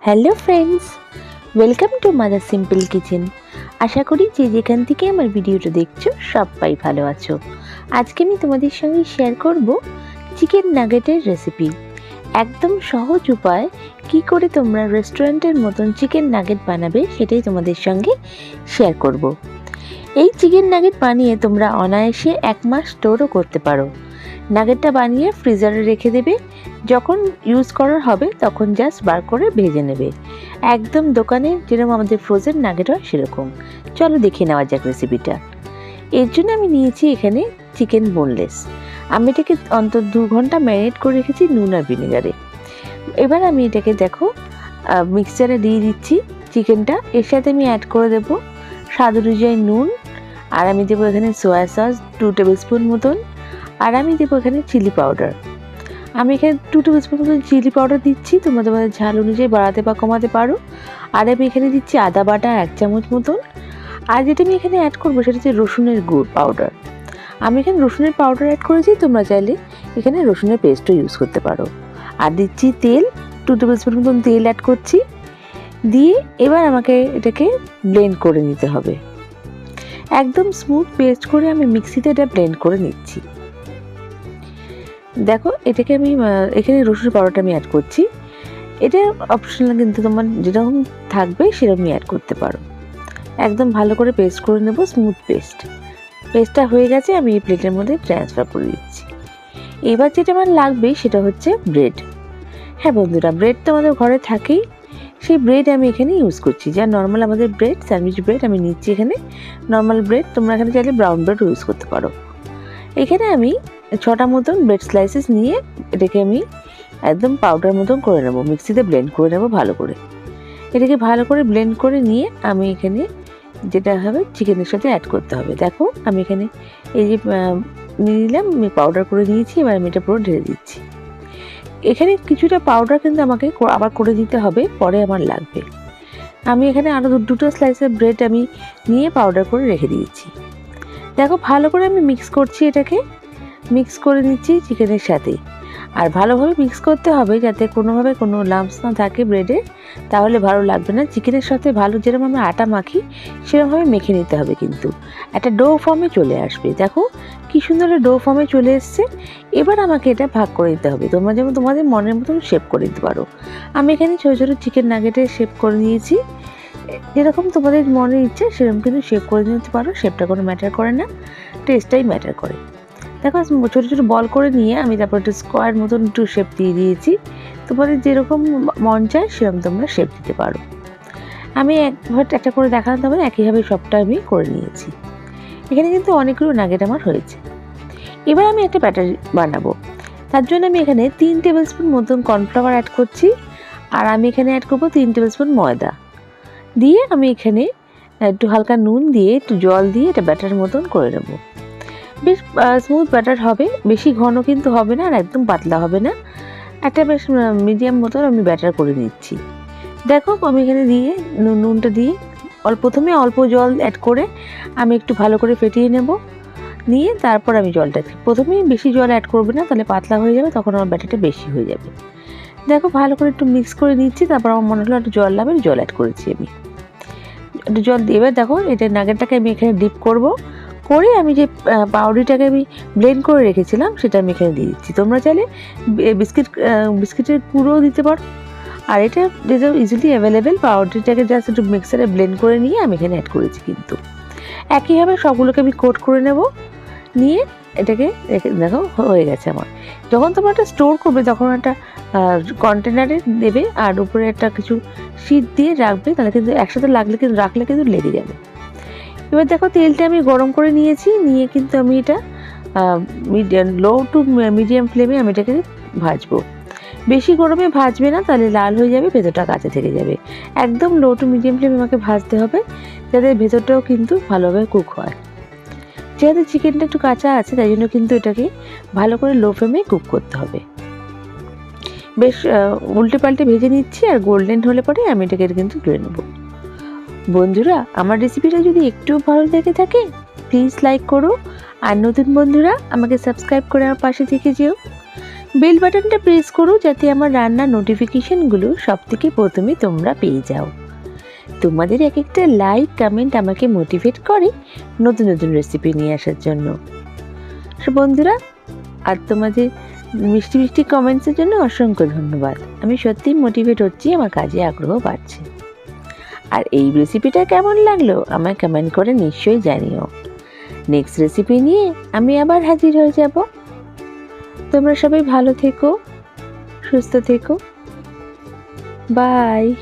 Hello friends, welcome to mother simple kitchen. আশা করি যে যেখান থেকে আমার ভিডিওটা দেখছো সবাই ভালো আছো। আজকে আমি তোমাদের সঙ্গে শেয়ার করব চিকেন নাগেটের রেসিপি। একদম সহজ উপায় কি করে তোমরা রেস্টুরেন্টের মতন চিকেন নাগেট বানাবে সেটাই তোমাদের সঙ্গে শেয়ার করব। এই চিকেন নাগেট বানিয়ে তোমরা অনায়াসে 1 মাস স্টোরও করতে পারো। নাগেটটা বানিয়ে ফ্রিজারে রেখে দেবে, যখন ইউজ করার হবে তখন জাস্ট বার করে ভেজে নেবে। একদম দোকানে যেরকম আমাদের ফ্রোজেন নাগেট হয় সেরকম। চলো দেখে নেওয়া যাক রেসিপিটা। এর জন্য আমি নিয়েছি এখানে চিকেন বোনলেস। আমি এটাকে অন্তত 2 ঘন্টা ম্যারিনেট করে রেখেছি নুন আর ভিনেগারে। এবার আমি এটাকে দেখো মিক্সচারে দিয়ে দিচ্ছি চিকেনটা। এর সাথে আমি অ্যাড করে দেবো স্বাদ অনুযায়ী নুন, আর আমি দেবো এখানে সোয়া সস 2 টেবিল স্পুন মতন, আর আমি দেবো এখানে চিলি পাউডার। আমি এখানে 2 টেবিল স্পুন মতন চিলি পাউডার দিচ্ছি, তোমরা তোমাদের ঝাল অনুযায়ী বাড়াতে বা কমাতে পারো। আর আমি এখানে দিচ্ছি আদা বাটা 1 চামচ মতন। আর যেটা আমি এখানে অ্যাড করবো সেটা হচ্ছে রসুনের গুঁড়ো পাউডার। আমি এখানে রসুনের পাউডার অ্যাড করেছি, তোমরা চাইলে এখানে রসুনের পেস্টও ইউজ করতে পারো। আর দিচ্ছি তেল, 2 টেবিল স্পুন মতন তেল অ্যাড করছি। দিয়ে এবার আমাকে এটাকে ব্লেন্ড করে নিতে হবে। একদম স্মুথ পেস্ট করে আমি মিক্সিতে এটা ব্লেন্ড করে নিচ্ছি। দেখো এটাকে আমি এখানে রসুন পাউডারটা আমি অ্যাড করছি। এটা অপশনাল, কিন্তু তোমার যেরকম থাকবে সেরকমই অ্যাড করতে পারো। একদম ভালো করে পেস্ট করে নেব, স্মুথ পেস্টটা হয়ে গেছে। আমি এই প্লেটের মধ্যে ট্রান্সফার করে দিচ্ছি। এবার যেটা আমার লাগবে সেটা হচ্ছে ব্রেড। হ্যাঁ বন্ধুরা, ব্রেড তো আমাদের ঘরে থাকেই। সেই ব্রেড আমি এখানে ইউজ করছি, যা নর্মাল আমাদের ব্রেড, স্যান্ডউইচ ব্রেড আমি নিচ্ছি এখানে নর্মাল ব্রেড। তোমরা এখানে চাইলে ব্রাউন ব্রেড ইউজ করতে পারো। এখানে আমি 6টা মতন ব্রেড স্লাইসেস নিয়ে এটাকে আমি একদম পাউডার মতন করে নেব, মিক্সিতে ব্লেন্ড করে নেব ভালো করে। এটাকে ভালো করে ব্লেন্ড করে নিয়ে আমি এখানে যেটা হবে চিকেনের সাথে অ্যাড করতে হবে। দেখো আমি এখানে এই যে নিয়ে নিলাম, আমি পাউডার করে নিয়েছি। এবার আমি এটা পুরো ঢেলে দিচ্ছি। এখানে কিছুটা পাউডার কিন্তু আমাকে আবার করে দিতে হবে, পরে আমার লাগবে। আমি এখানে আরও 2টো স্লাইসের ব্রেড আমি নিয়ে পাউডার করে রেখে দিয়েছি। দেখো ভালো করে আমি মিক্স করছি, এটাকে মিক্স করে নিচ্ছি চিকেনের সাথে। আর ভালোভাবে মিক্স করতে হবে যাতে কোনোভাবে কোনো লাম্পস না থাকে ব্রেডে, তাহলে ভালো লাগবে না। চিকেনের সাথে ভালো যেরকম আমি আটা মাখি সেরকমভাবে মেখে নিতে হবে, কিন্তু একটা ডো ফর্মে চলে আসবে। দেখো কি সুন্দর ডো ফর্মে চলে এসছে। এবার আমাকে এটা ভাগ করে দিতে হবে। তোমরা যেমন তোমাদের মনের মতন শেপ করে দিতে পারো। আমি এখানে ছোটো ছোটো চিকেন নাগেটের শেপ করে নিয়েছি। যেরকম তোমাদের মনের ইচ্ছে সেরকম কিন্তু শেপ করে নিতে পারো। শেপটা কোনো ম্যাটার করে না, টেস্টটাই ম্যাটার করে। দেখো ছোটো ছোটো বল করে নিয়ে আমি তারপর একটু স্কোয়ার মতন একটু শেপ দিয়ে দিয়েছি। তোমাদের যেরকম মন চায় সেরকম তোমরা শেপ দিতে পারো। আমি একবার একটা করে দেখাতে হবে, একইভাবে সবটা আমি করে নিয়েছি। এখানে কিন্তু অনেকগুলো নাগেট আমার হয়েছে। এবার আমি একটা ব্যাটার বানাবো। তার জন্য আমি এখানে 3 টেবিল স্পুন মতন কর্নফ্লাওয়ার অ্যাড করছি। আর আমি এখানে অ্যাড করবো 3 টেবিল স্পুন ময়দা। দিয়ে আমি এখানে একটু হালকা নুন দিয়ে একটু জল দিয়ে এটা ব্যাটার মতন করে নেবো। বেশ স্মুথ ব্যাটার হবে, বেশি ঘন কিন্তু হবে না আর একদম পাতলা হবে না। একটা বেশ মিডিয়াম মতন আমি ব্যাটার করে নিচ্ছি। দেখো আমি এখানে দিয়ে নুনটা দিয়ে প্রথমে অল্প জল অ্যাড করে আমি একটু ভালো করে ফেটিয়ে নেব। নিয়ে তারপর আমি জলটা প্রথমে বেশি জল অ্যাড করবে না, তাহলে পাতলা হয়ে যাবে, তখন আমার ব্যাটারটা বেশি হয়ে যাবে। দেখো ভালো করে একটু মিক্স করে নিচ্ছি। তারপর আমার মনে হলো একটু জল লাগবে, জল অ্যাড করেছি আমি। একটু জল দিয়ে এবার দেখো এটা নাগেটটাকে আমি এখানে ডিপ করবো। করে আমি যে পাউডারটাকে আমি ব্লেন্ড করে রেখেছিলাম সেটা আমি এখানে দিয়ে দিচ্ছি। তোমরা চাইলে বিস্কিটের গুঁড়োও দিতে পারো। আর এটা যেটা ইজিলি অ্যাভেলেবেল, পাউডারটাকে জাস্ট একটু মিক্সারে ব্লেন্ড করে নিয়ে আমি এখানে অ্যাড করেছি। কিন্তু একইভাবে সবগুলোকে আমি কোট করে নেব। নিয়ে এটাকে দেখো হয়ে গেছে আমার। যখন তোমরা একটা স্টোর করবে তখন একটা কন্টেনারে দেবে আর উপরে একটা কিছু শীট দিয়ে রাখবে, তাহলে কিন্তু একসাথে রাখলে কিন্তু লেগে যাবে। এবার দেখো তেলটা আমি গরম করে নিয়েছি, নিয়ে কিন্তু আমি এটা লো টু মিডিয়াম ফ্লেমে আমি এটাকে ভাজবো। বেশি গরমে ভাজবে না, তাহলে লাল হয়ে যাবে, ভেতরটা কাঁচা থেকে যাবে। একদম লো টু মিডিয়াম ফ্লেমে আমাকে ভাজতে হবে, যাতে ভেতরটাও কিন্তু ভালোভাবে কুক হয়। যেহেতু চিকেনটা একটু কাঁচা আছে তাই জন্য কিন্তু এটাকে ভালো করে লো ফ্লেমে কুক করতে হবে। বেশ উল্টে পাল্টে ভেজে নিচ্ছি, আর গোল্ডেন হলে পরে আমি এটাকে কিন্তু তুলে নেবো। বন্ধুরা, আমার রেসিপিটা যদি একটু ভালো লেগে থাকে প্লিজ লাইক করো, আর নতুন বন্ধুরা আমাকে সাবস্ক্রাইব করে আমার পাশে থেকে যেও। বেল বাটনটা প্রেস করো যাতে আমার রান্নার নোটিফিকেশনগুলো সবথেকে প্রথমে তোমরা পেয়ে যাও। তোমাদের এক একটা লাইক কমেন্ট আমাকে মোটিভেট করে নতুন নতুন রেসিপি নিয়ে আসার জন্য। বন্ধুরা, আর তোমাদের মিষ্টি মিষ্টি কমেন্টসের জন্য অসংখ্য ধন্যবাদ। আমি সত্যিই মোটিভেট হচ্ছি, আমার কাজে আগ্রহ বাড়ছে। আর এই রেসিপিটা কেমন লাগলো আমায় কমেন্ট করে নিশ্চয়ই জানিও। নেক্সট রেসিপি নিয়ে আমি আবার হাজির হয়ে যাব। তোমরা সবাই ভালো থেকো, সুস্থ থেকো। বাই।